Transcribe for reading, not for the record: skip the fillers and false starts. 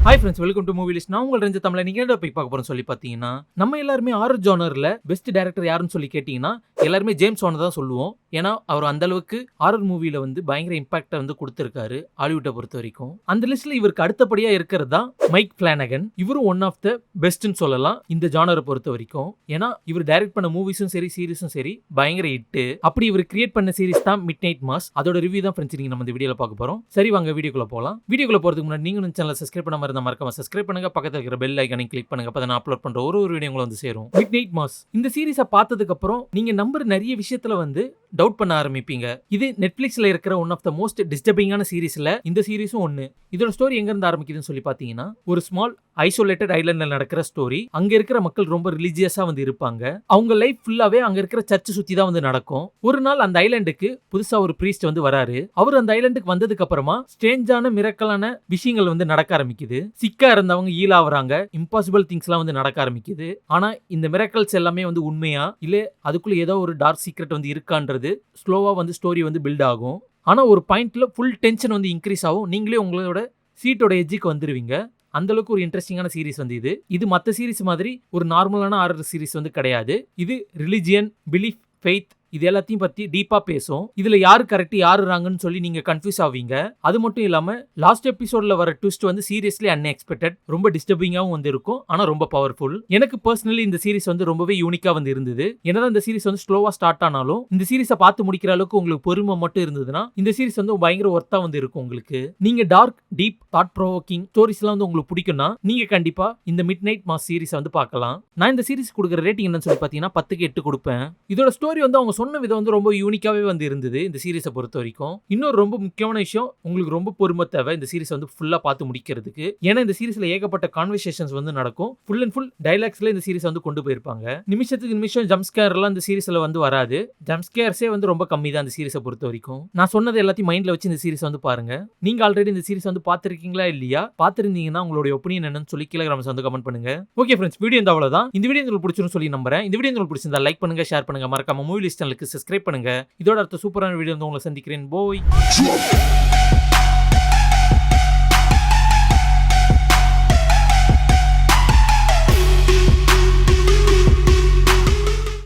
Hi friends, welcome to movie list. நான் உங்கள் ரஞ்ச தமிழ். நீங்க என்ன போய் பார்க்க போறோம் சொல்லி பார்த்தீங்கன்னா, நம்ம எல்லாருமே ஹாரர் ஜானர்ல பெஸ்ட் டைரக்டர் யாருன்னு சொல்லி கேட்டீங்கன்னா எல்லாருமே ஜேம்ஸ் வான் தான் சொல்லுவோம். ஏன்னா அவர் அந்த அளவுக்கு ஹாரர் மூவில பயங்கர இம்பாக்டை கொடுத்திருக்காரு ஹாலிவுட்டை பொறுத்த வரைக்கும். அந்த லிஸ்ட்ல இவருக்கு அடுத்தபடியா இருக்கிறது தான் மைக் ஃபிளானகன். இவரும் ஒன் ஆஃப் த பெஸ்ட்னு சொல்லலாம் இந்த ஜானரை பொறுத்த வரைக்கும். ஏன்னா இவர் டைரக்ட் பண்ண மூவிஸும் சரி சீரிஸும் சரி பயங்கர ஹிட். அப்படி இவர் கிரியேட் பண்ண சீரிஸ் தான் மிட் நைட் மாஸ். அதோட ரிவ்யூ தான் ஃப்ரெண்ட்ஸ் நீங்க நம்ம இந்த வீடியோல பார்க்க போறோம். சரி வாங்க வீடியோக்குள்ள போலாம். வீடியோக்குள்ள போறதுக்கு முன்னாடி நீங்க நம்ம சேனலை சப்ஸ்கிரைப் பண்ணாம இருந்தா மறக்காம சப்ஸ்கிரைப் பண்ணுங்க. பக்கத்துல இருக்கிற பெல் ஐகானை கிளிக் பண்ணுங்க. அப்பதான் நான் அப்லோட் பண்ற ஒரு வீடியோ உங்களுக்கு சேரும். மிட் நைட் மாஸ் இந்த சீரிஸை பார்த்ததுக்கு அப்புறம் நீங்க நம்பர் நிறைய விஷயத்துல டவுட் பண்ண ஆரம்பிப்பீங்க. இது நெட்ஃபிளிக்ஸ்ல இருக்கிற ஒன் ஆஃப் த மோஸ்ட் டிஸ்டர்பிங்கான சீரிஸ்ல இந்த சீரிஸும் ஒன்னு. இதோட ஸ்டோரி எங்க இருந்து ஆரம்பிக்குதுன்னு சொல்லி பாத்தீங்கன்னா, ஒரு ஸ்மால் ஐசோலேட்டட் ஐலண்ட்ல நடக்கிற ஸ்டோரி. அங்க இருக்கிற மக்கள் ரொம்ப ரிலிஜியஸா இருப்பாங்க. அவங்க லைஃப் ஃபுல்லாவே அங்க இருக்கிற சர்ச் சுத்தி தான் நடக்கும். ஒரு நாள் அந்த ஐலண்டுக்கு புதுசா ஒரு பிரீஸ்ட் வராரு. அவர் அந்த ஐலண்டுக்கு வந்ததுக்கு அப்புறமா ஸ்ட்ரேஞ்சான மிரக்கலான விஷயங்கள் நடக்க ஆரம்பிக்குது. சிக்கா இருந்தவங்க ஈல் ஆவறாங்க. இம்பாசிபிள் திங்ஸ் எல்லாம் நடக்க ஆரம்பிக்குது. ஆனா இந்த மிரக்கல்ஸ் எல்லாமே உண்மையா இல்ல அதுக்குள்ள ஏதோ ஒரு டார்க் சீக்ரெட் இருக்கான்றது ஸ்லோவா ஸ்டோரி பில்ட் ஆகும். ஆனா ஒரு பாயிண்ட்ல ஃபுல் டென்ஷன் இன்க்ரீஸ் ஆகும். நீங்களே உங்களோட சீட்டோட எட்ஜுக்கு வந்துருவீங்க. அந்த அளவுக்கு ஒரு இன்ட்ரெஸ்டிங்கான சீரிஸ் இது மற்ற சீரிஸ் மாதிரி ஒரு நார்மலான ஹாரர் சீரிஸ் கிடையாது. இது ரிலிஜியன், பிலீஃப், ஃபெய்த் இது எல்லாத்தையும் பத்தி டீப்பா பேசும். இதுல யாரு கரெக்ட் யாரு ராங்கன்னு சொல்லி நீங்க கன்ஃபியூஸ் ஆவீங்க. அது மட்டும் இல்லாம லாஸ்ட் எபிசோட்ல வர ட்விஸ்ட் சீரியஸ்லி அன்எக்ஸ்பெக்டட். ரொம்ப டிஸ்டர்பிங்காவும் இருக்கும். ஆனா ரொம்ப பவர்ஃபுல். எனக்கு பர்சனலி இந்த சீரிஸ் ரொம்பவே யூனிக்கா இருந்தது. என்னதான் இந்த சீரிஸ் ஸ்லோவா ஸ்டார்ட் ஆனாலும் இந்த சீரிஸை பார்த்து முடிக்கிற அளவுக்கு உங்களுக்கு பொறுமை மட்டும் இருந்ததுன்னா இந்த சீரிஸ் பயங்கர ஒர்த்தா இருக்கும். உங்களுக்கு நீங்க dark, deep, thought provoking stories எல்லாம் உங்களுக்கு பிடிக்கும்னா நீங்க கண்டிப்பா இந்த மிட் நைட் மாஸ் சீரிஸ் பார்க்கலாம். நான் இந்த சீரிஸ் கொடுக்குற ரேட்டிங் என்னன்னு சொல்லி பாத்தீங்கன்னா 10க்கு 8 கொடுப்பேன். இதோட ஸ்டோரி அவங்க சொன்ன விதம் ரொம்ப யூனிக்காவே இருந்தது இந்த சீரிஸை பொறுத்த வரைக்கும். இன்னொரு ரொம்ப முக்கியமான விஷயம், உங்களுக்கு ரொம்ப பொறுமை தேவை இந்த சீரிஸ் ஃபுல்லா பார்த்து முடிக்கிறதுக்கு. ஏன்னா இந்த சீரிஸ்ல ஏகப்பட்ட கான்வர்சேஷன்ஸ் நடக்கும். ஃபுல் அண்ட் ஃபுல் டைலாக்ஸ்ல இந்த சீரிஸ் கொண்டு போயிருப்பாங்க. நிமிஷத்துக்கு நிமிஷம் ஜம்ப் ஸ்கேர் எல்லாம் இந்த சீரிஸ்ல வராது. ஜம்ப் ஸ்கேர்ஸே ரொம்ப கம்மி தான் இந்த சீரிஸை பொறுத்த வரைக்கும். நான் சொன்னது எல்லாத்தையும் மைண்ட்ல வச்சு இந்த சீரிஸ் பாருங்க. நீங்க ஆல்ரெடி இந்த சீரிஸ் பார்த்திருக்கீங்களா இல்லையா? பார்த்திருந்தீங்கன்னா உங்களுடைய ஒப்பீனியன் என்னன்னு சொல்லி கீழே கமெண்ட் பண்ணுங்க. ஓகே ஃப்ரெண்ட்ஸ், வீடியோ அவ்வளவுதான். இந்த வீடியோ உங்களுக்கு பிடிச்சிருன்னு சொல்லி நம்புறேன். இந்த வீடியோ உங்களுக்கு பிடிச்சிருந்தா லைக் பண்ணுங்க, ஷேர் பண்ணுங்க, மறக்காம மூவி லிஸ்ட் சேனலுக்கு சப்ஸ்கிரைப் பண்ணுங்க. இதோட அடுத்த சூப்பரான வீடியோ உங்களை சந்திக்கிறேன். போய்